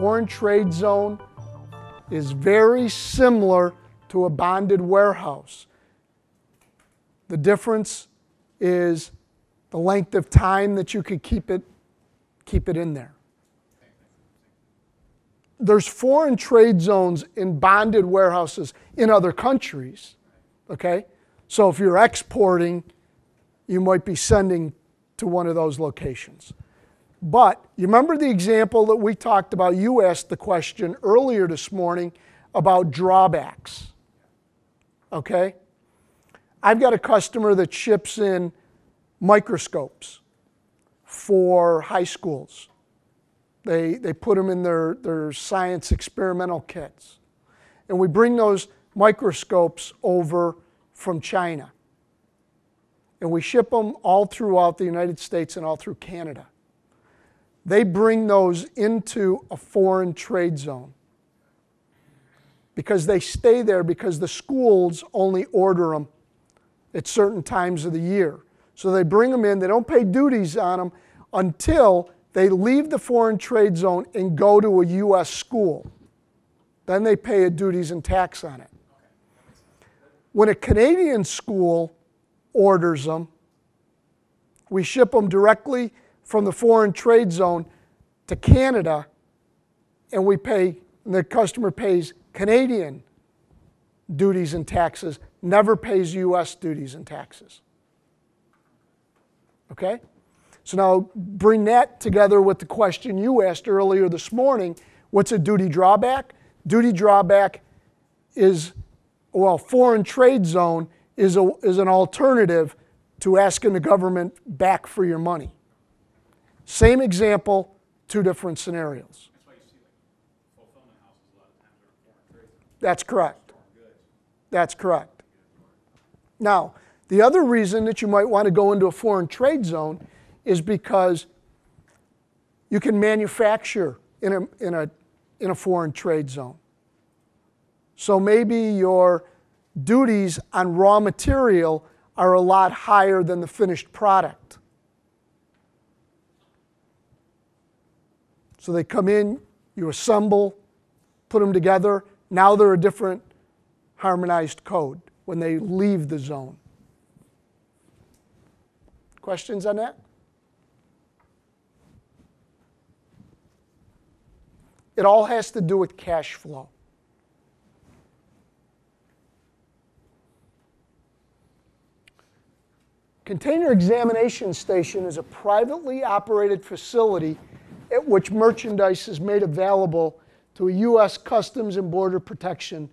foreign trade zone is very similar to a bonded warehouse. The difference is the length of time that you could keep it in there. There's foreign trade zones in bonded warehouses in other countries, okay? So if you're exporting, you might be sending to one of those locations. But you remember the example that we talked about? You asked the question earlier this morning about drawbacks, okay? I've got a customer that ships in microscopes for high schools. They put them in their science experimental kits. And we bring those microscopes over from China. And we ship them all throughout the United States and all through Canada. They bring those into a foreign trade zone because they stay there because the schools only order them at certain times of the year. So they bring them in, they don't pay duties on them until they leave the foreign trade zone and go to a U.S. school. Then they pay a duties and tax on it. When a Canadian school orders them, we ship them directly from the foreign trade zone to Canada, and the customer pays Canadian duties and taxes, never pays U.S. duties and taxes. Okay? So now bring that together with the question you asked earlier this morning. What's a duty drawback? Duty drawback is, well, foreign trade zone is an alternative to asking the government back for your money. Same example, two different scenarios. That's why you see like fulfillment houses a lot of times are foreign trade. That's correct. That's correct. Now, the other reason that you might want to go into a foreign trade zone is because you can manufacture in a foreign trade zone. So maybe your duties on raw material are a lot higher than the finished product. So they come in, you assemble, put them together. Now they're a different harmonized code when they leave the zone. Questions on that? It all has to do with cash flow. Container Examination Station is a privately operated facility at which merchandise is made available to U.S. Customs and Border Protection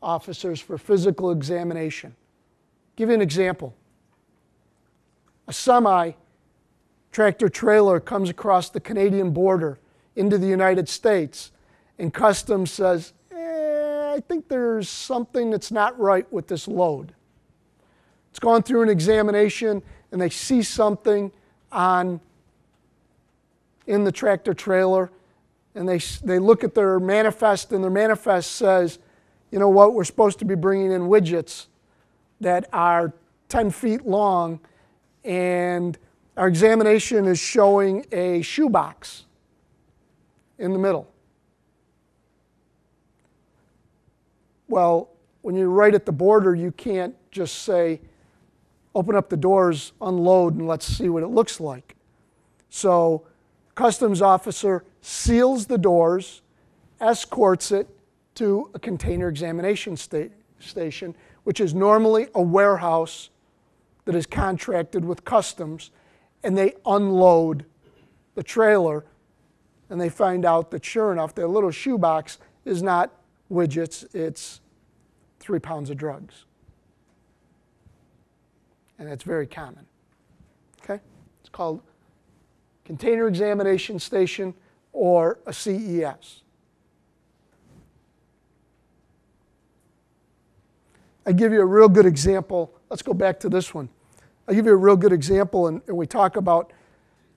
officers for physical examination. I'll give you an example. A semi-tractor trailer comes across the Canadian border into the United States, and Customs says, I think there's something that's not right with this load. It's gone through an examination, and they see something in the tractor trailer, and they look at their manifest, and their manifest says, you know what, we're supposed to be bringing in widgets that are 10 feet long, and our examination is showing a shoebox in the middle. Well, when you're right at the border, you can't just say, open up the doors, unload, and let's see what it looks like. So customs officer seals the doors, escorts it to a container examination station, which is normally a warehouse that is contracted with customs, and they unload the trailer, and they find out that sure enough, their little shoebox is not widgets, it's 3 pounds of drugs. And that's very common. Okay? It's called Container Examination Station or a CES. I give you a real good example. Let's go back to this one. I'll give you a real good example, and we talk about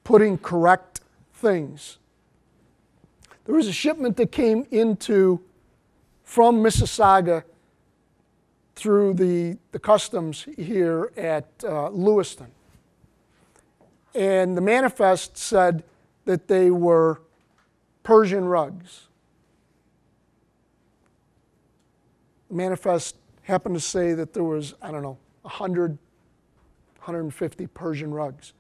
putting correct things. There was a shipment that came from Mississauga through the customs here at Lewiston. And the manifest said that they were Persian rugs. The manifest happened to say that there was, I don't know, 100, 150 Persian rugs.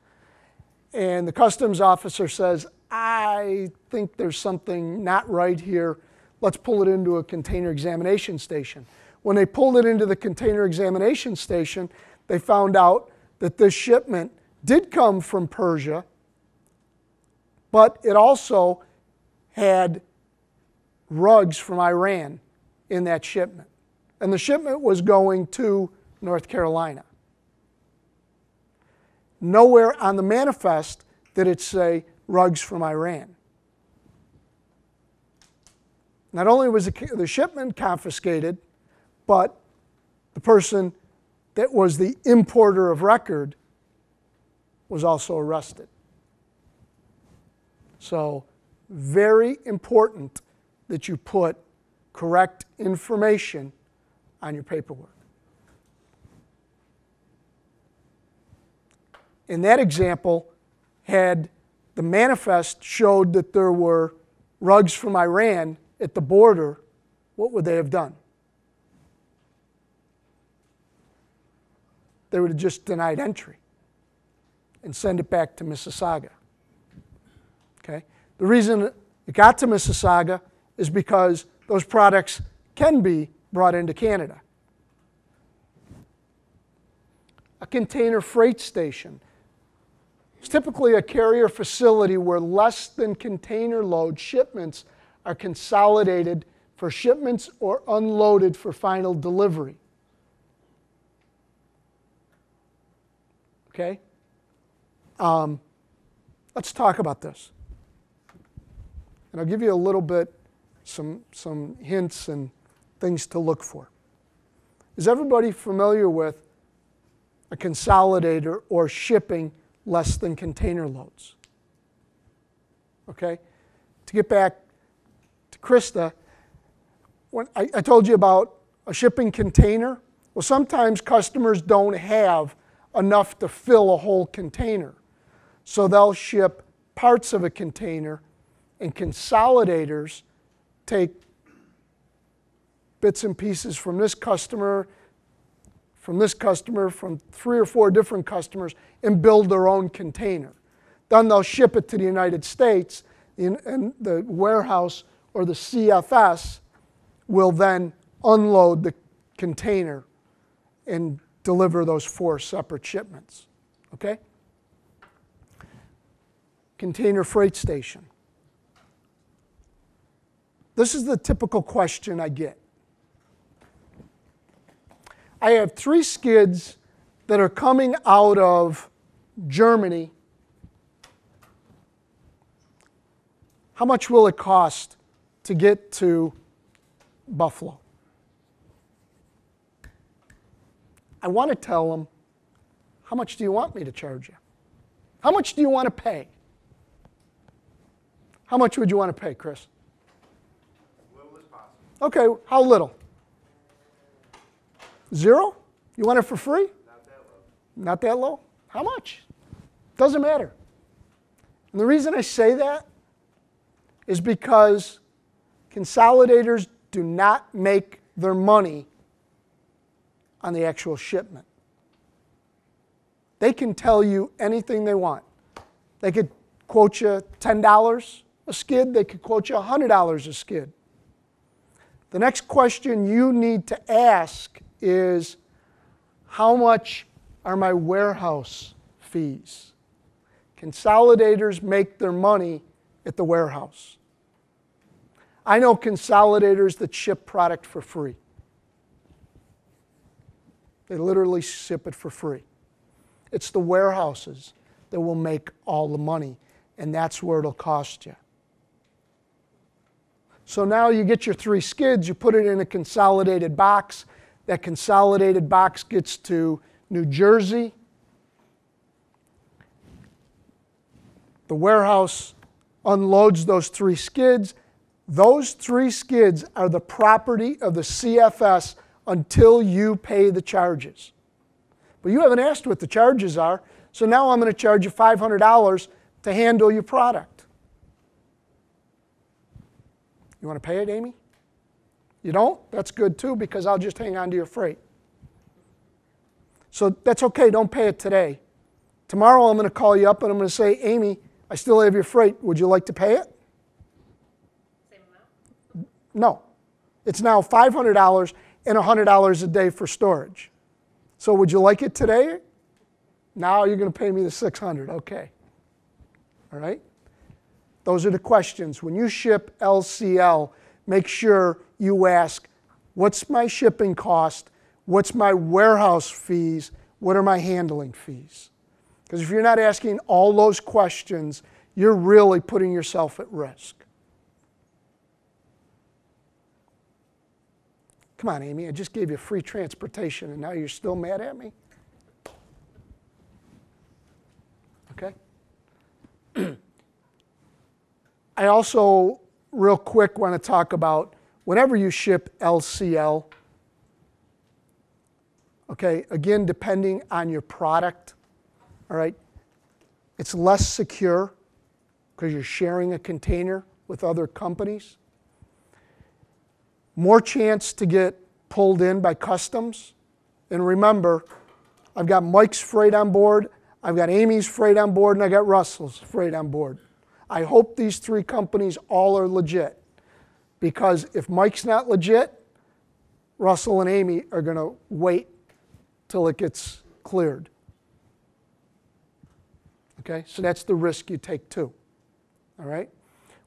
And the customs officer says, I think there's something not right here. Let's pull it into a container examination station. When they pulled it into the container examination station, they found out that this shipment did come from Persia, but it also had rugs from Iran in that shipment. And the shipment was going to North Carolina. Nowhere on the manifest did it say rugs from Iran. Not only was the shipment confiscated, but the person that was the importer of record was also arrested. So, very important that you put correct information on your paperwork. In that example, had the manifest showed that there were rugs from Iran at the border, what would they have done? They would have just denied entry and send it back to Mississauga. Okay? The reason it got to Mississauga is because those products can be brought into Canada. A container freight station. It's typically a carrier facility where less than container load shipments are consolidated for shipments or unloaded for final delivery. Okay? Let's talk about this. And I'll give you a little bit, some hints and things to look for. Is everybody familiar with a consolidator or shipping less than container loads? Okay? To get back to Krista, when I told you about a shipping container, well, sometimes customers don't have enough to fill a whole container. So they'll ship parts of a container, and consolidators take bits and pieces from this customer, from 3 or 4 different customers, and build their own container. Then they'll ship it to the United States, and the warehouse or the CFS will then unload the container and deliver those 4 separate shipments. Okay? Container freight station. This is the typical question I get. I have 3 skids that are coming out of Germany. How much will it cost to get to Buffalo? I want to tell them, how much do you want me to charge you? How much do you want to pay? How much would you want to pay, Chris? As little as possible. Okay, how little? 0? You want it for free? Not that low. Not that low? How much? Doesn't matter. And the reason I say that is because consolidators do not make their money on the actual shipment. They can tell you anything they want. They could quote you $10 a skid. They could quote you $100 a skid. The next question you need to ask is, how much are my warehouse fees? Consolidators make their money at the warehouse. I know consolidators that ship product for free. They literally ship it for free. It's the warehouses that will make all the money, and that's where it'll cost you. So now you get your 3 skids, you put it in a consolidated box. That consolidated box gets to New Jersey. The warehouse unloads those 3 skids. Those 3 skids are the property of the CFS until you pay the charges. But you haven't asked what the charges are, so now I'm going to charge you $500 to handle your product. You want to pay it, Amy? You don't? That's good too, because I'll just hang on to your freight. So that's okay, don't pay it today. Tomorrow I'm going to call you up and I'm going to say, Amy, I still have your freight. Would you like to pay it? Same amount? No. It's now $500 and $100 a day for storage. So would you like it today? Now you're going to pay me the $600. Okay. All right? Those are the questions. When you ship LCL, make sure you ask, what's my shipping cost? What's my warehouse fees? What are my handling fees? Because if you're not asking all those questions, you're really putting yourself at risk. Come on, Amy, I just gave you free transportation and now you're still mad at me? Okay? I also, real quick, want to talk about whenever you ship LCL, okay, again, depending on your product, all right, it's less secure because you're sharing a container with other companies. More chance to get pulled in by customs. And remember, I've got Mike's freight on board, I've got Amy's freight on board, and I got Russell's freight on board. I hope these three companies all are legit, because if Mike's not legit, Russell and Amy are going to wait till it gets cleared. Okay, so that's the risk you take too. All right?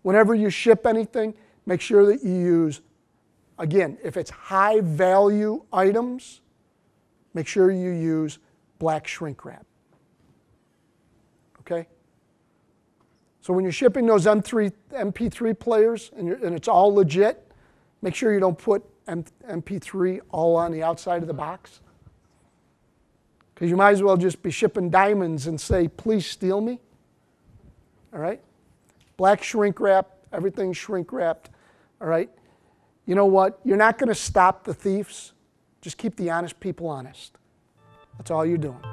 Whenever you ship anything, make sure that you use, again, if it's high value items, make sure you use black shrink wrap. Okay? So when you're shipping those MP3 players and it's all legit, make sure you don't put MP3 all on the outside of the box. Because you might as well just be shipping diamonds and say, please steal me. All right? Black shrink wrap, everything's shrink wrapped. All right? You know what? You're not going to stop the thieves. Just keep the honest people honest. That's all you're doing.